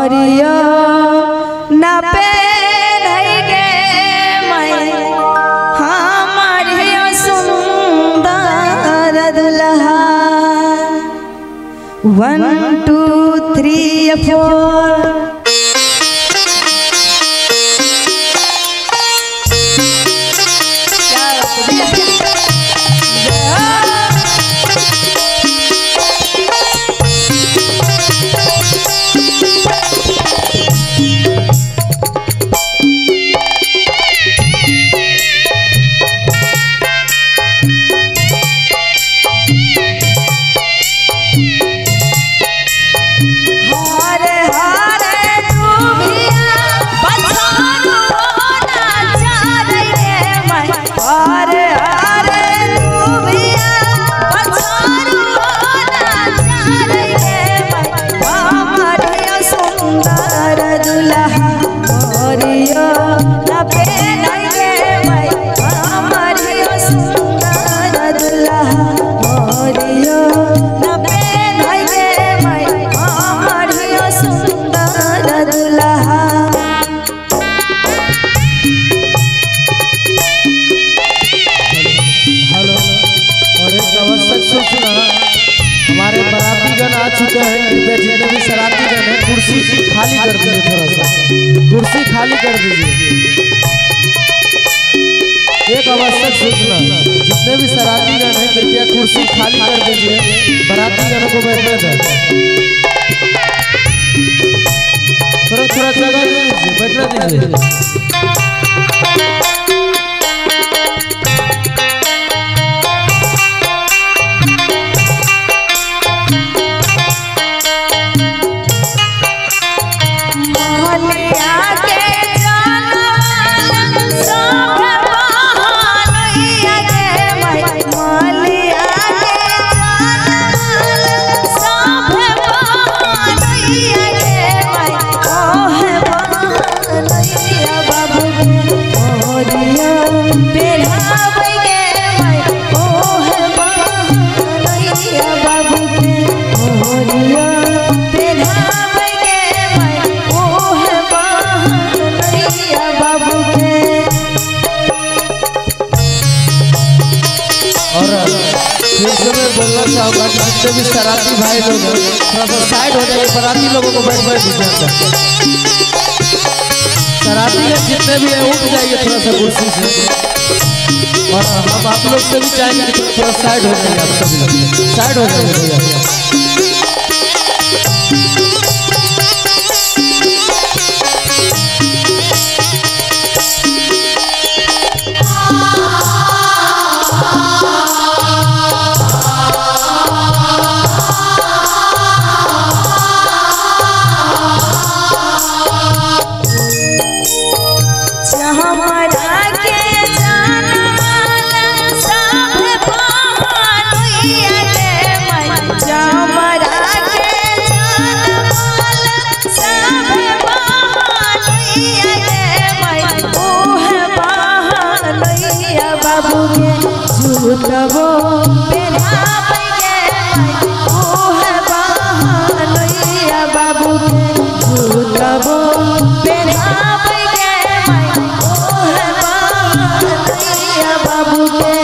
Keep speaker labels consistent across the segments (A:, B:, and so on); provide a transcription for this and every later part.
A: हरिया न पहनगे मैं हमारे सुंदर दुल्हा। 1 2 3 4
B: हमारे बरातीगण आ चुके हैं। कृपया जितने भी शरारतीगण हैं कुर्सी खाली कर दीजिए, थोड़ा सा कुर्सी खाली कर दीजिए। एक आवश्यक सूचना, जितने भी शरारतीगण हैं कृपया कुर्सी खाली कर दीजिए, बरातीगणों को बैठने दें। थोड़ा थोड़ा जगह दीजिए, बैठने दीजिए। बोलना चाहूँगा कि जितने भी शरारती भाई लोग हैं थोड़ा सा साइड हो जाइए, बराती लोगों को बैठ दीजिए। शरारती लोग जितने भी हैं उठ जाइए थोड़ा सा कुर्सी से, और हम आप लोग से भी चाहेंगे कि थोड़ा साइड हो जाइए। आप सभी लोग साइड हो जाइए भैया।
A: झूठबो बाबू के झूठबो बाबू के।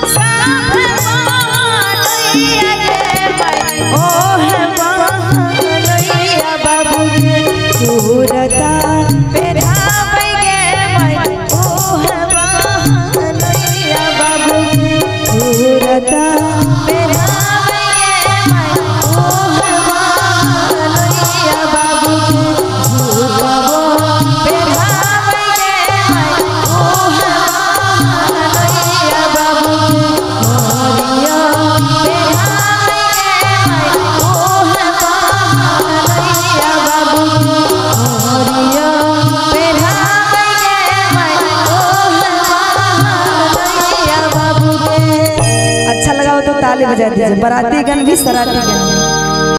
A: सा लगा हो तो ताली बजा दीजिए। बाराती गण भी सराती गण।